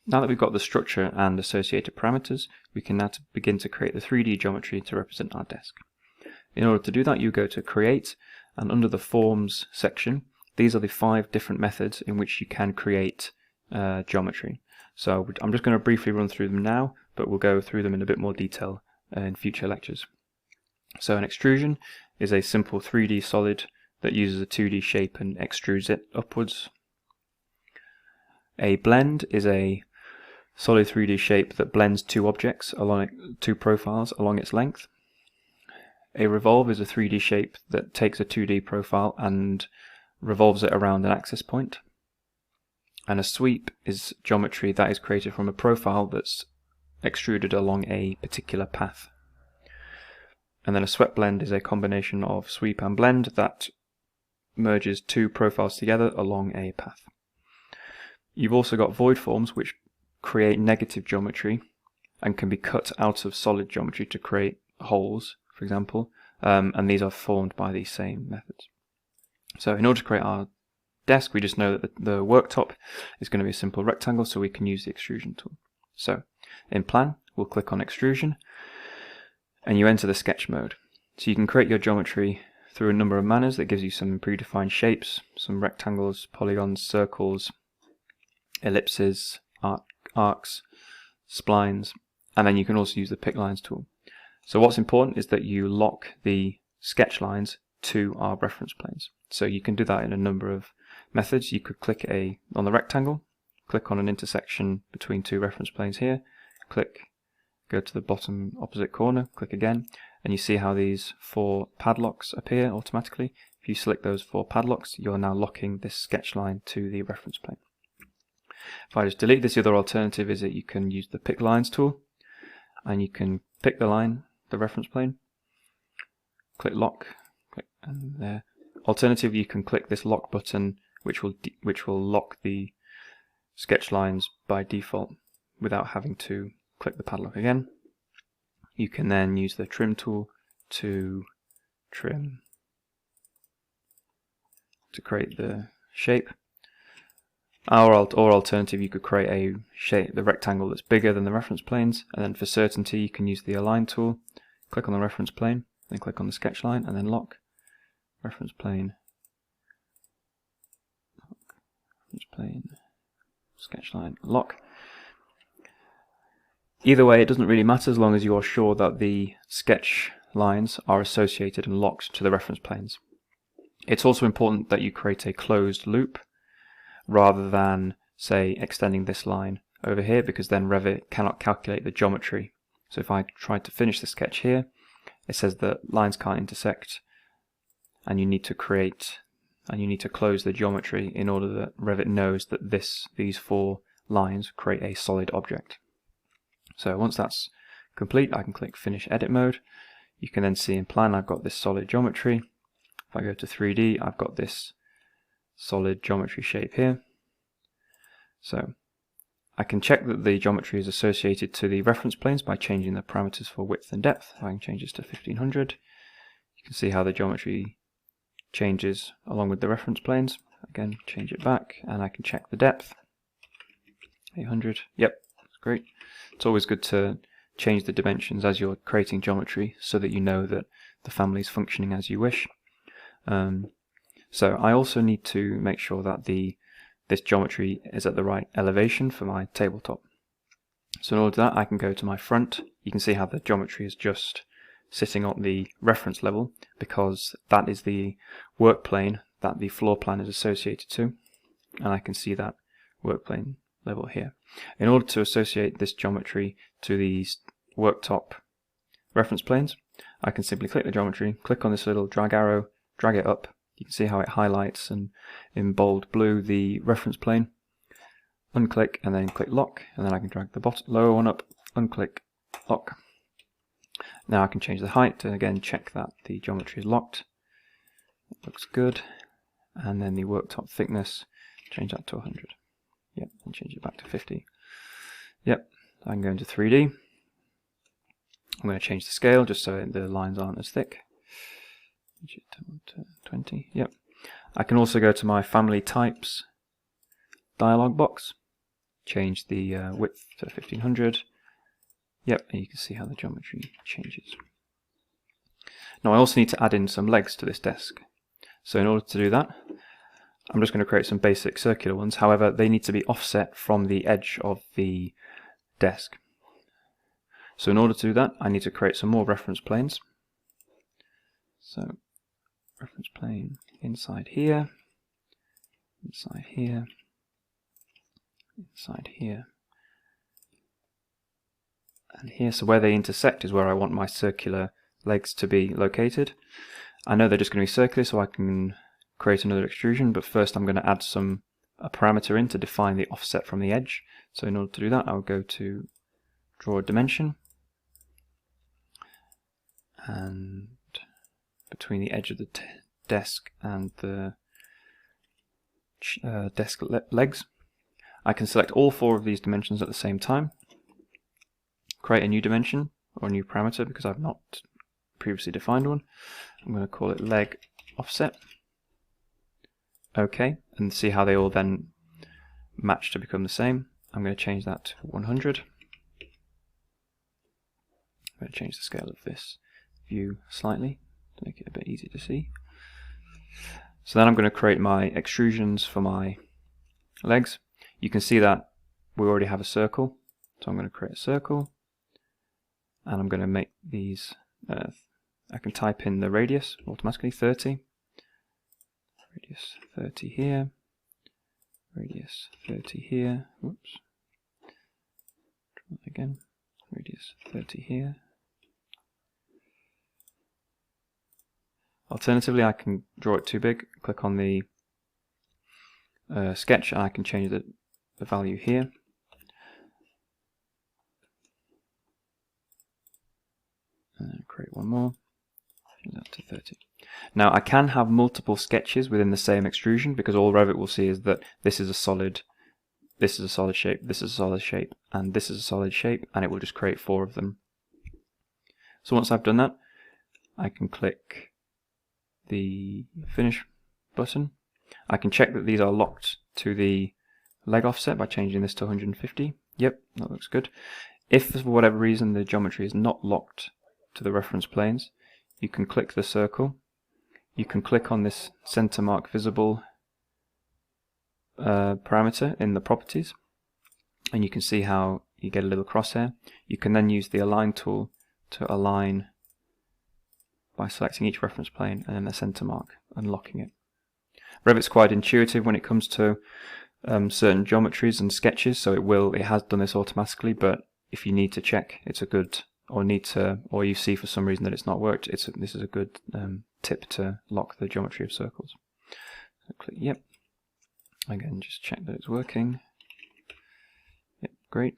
Now that we've got the structure and associated parameters, we can now begin to create the 3D geometry to represent our desk. In order to do that, you go to Create, and under the Forms section, these are the 5 different methods in which you can create geometry. So I'm just going to briefly run through them now, but we'll go through them in a bit more detail in future lectures. So an extrusion is a simple 3D solid that uses a 2D shape and extrudes it upwards. A blend is a solid 3D shape that blends 2 objects along 2 profiles along its length. A revolve is a 3D shape that takes a 2D profile and revolves it around an axis point. And a sweep is geometry that is created from a profile that's extruded along a particular path. And then a swept blend is a combination of sweep and blend that merges 2 profiles together along a path. You've also got void forms, which create negative geometry and can be cut out of solid geometry to create holes, for example, and these are formed by these same methods. So in order to create our desk, we just know that the worktop is going to be a simple rectangle, so we can use the extrusion tool. So in Plan, we'll click on Extrusion, and you enter the sketch mode. So you can create your geometry through a number of manners that gives you some predefined shapes, some rectangles, polygons, circles, ellipses, arcs, splines, and then you can also use the Pick Lines tool. So what's important is that you lock the sketch lines to our reference planes. So you can do that in a number of methods. You could click on the rectangle, click on an intersection between 2 reference planes here, click, go to the bottom opposite corner, click again, and you see how these 4 padlocks appear automatically. If you select those 4 padlocks, you're now locking this sketch line to the reference plane. If I just delete this, the other alternative is that you can use the Pick Lines tool, and you can pick the line, the reference plane, click lock, click, and there. Alternatively, you can click this lock button, which will lock the sketch lines by default without having to click the padlock again. You can then use the trim tool to trim to create the shape. Or alternative, you could create a shape, the rectangle that's bigger than the reference planes, and then for certainty you can use the Align tool, click on the reference plane, then click on the sketch line, and then lock, reference plane, sketch line, lock. Either way, it doesn't really matter as long as you are sure that the sketch lines are associated and locked to the reference planes. It's also important that you create a closed loop rather than, say, extending this line over here, because then Revit cannot calculate the geometry. So if I try to finish the sketch here, it says that lines can't intersect, and you need to close the geometry in order that Revit knows that these 4 lines create a solid object. So once that's complete, I can click Finish Edit Mode. You can then see in Plan I've got this solid geometry. If I go to 3D, I've got this solid geometry shape here. So I can check that the geometry is associated to the reference planes by changing the parameters for width and depth. I can change this to 1500. You can see how the geometry changes along with the reference planes. Again, change it back, and I can check the depth. 800. Yep, that's great. It's always good to change the dimensions as you're creating geometry so that you know that the family is functioning as you wish. So I also need to make sure that this geometry is at the right elevation for my tabletop. So in order to do that, I can go to my front. You can see how the geometry is just sitting on the reference level, because that is the work plane that the floor plan is associated to, and I can see that work plane level here. In order to associate this geometry to these worktop reference planes, I can simply click the geometry, click on this little drag arrow, drag it up. You can see how it highlights and in bold blue the reference plane. Unclick and then click lock, and then I can drag the lower one up, unclick, lock. Now I can change the height to again check that the geometry is locked. It looks good. And then the worktop thickness, change that to 100. Yep, and change it back to 50. Yep, I can go into 3D. I'm going to change the scale just so the lines aren't as thick. Change it to 20. Yep. I can also go to my family types dialog box, change the width to 1500. Yep, and you can see how the geometry changes. Now I also need to add in some legs to this desk. So in order to do that, I'm just going to create some basic circular ones. However, they need to be offset from the edge of the desk. So in order to do that, I need to create some more reference planes. So reference plane inside here, inside here, inside here, and here. So where they intersect is where I want my circular legs to be located. I know they're just going to be circular, so I can create another extrusion, but first I'm going to add a parameter in to define the offset from the edge. So in order to do that, I'll go to draw a dimension, and between the edge of the desk and the desk legs, I can select all 4 of these dimensions at the same time, create a new dimension or a new parameter because I've not previously defined one. I'm going to call it leg offset. OK, and see how they all then match to become the same. I'm going to change that to 100. I'm going to change the scale of this view slightly to make it a bit easier to see. So then I'm going to create my extrusions for my legs. You can see that we already have a circle, so I'm going to create a circle, and I'm going to make these, I can type in the radius automatically, 30, radius 30 here, radius 30 here, whoops, try that again, radius 30 here. Alternatively, I can draw it too big, click on the sketch, and I can change the value here. And then create one more, change that to 30. Now I can have multiple sketches within the same extrusion because all Revit will see is that this is a solid, this is a solid shape, this is a solid shape, and this is a solid shape, and it will just create 4 of them. So once I've done that, I can click the finish button. I can check that these are locked to the leg offset by changing this to 150. Yep, that looks good. If for whatever reason the geometry is not locked to the reference planes, you can click the circle. You can click on this center mark visible parameter in the properties, and you can see how you get a little crosshair. You can then use the align tool to align by selecting each reference plane and then the center mark and locking it. Revit's quite intuitive when it comes to certain geometries and sketches, so it has done this automatically, but if you need to check it's a good, or you see for some reason that it's not worked, this is a good tip to lock the geometry of circles. So click yep. Again, just check that it's working. Yep, great.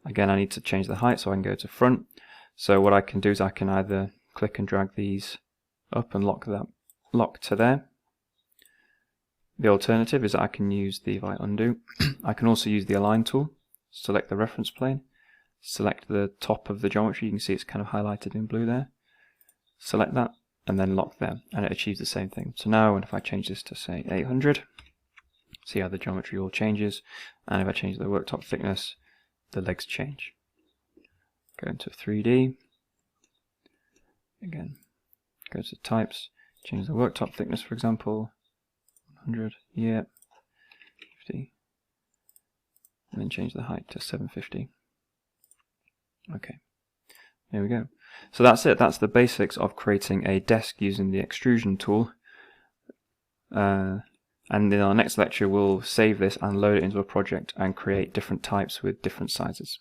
Again, I need to change the height, so I can go to front. So what I can do is I can either click and drag these up and lock to there. The alternative is that I can use if I undo, I can also use the align tool, select the reference plane, select the top of the geometry, you can see it's kind of highlighted in blue there, select that, and then lock there, and it achieves the same thing. So now if I change this to say 800, see how the geometry all changes, and if I change the worktop thickness, the legs change. Go into 3D, again, go to types, change the worktop thickness for example, 100, yeah, 50, and then change the height to 750. Okay, there we go. So that's it, that's the basics of creating a desk using the extrusion tool. And in our next lecture we'll save this and load it into a project and create different types with different sizes.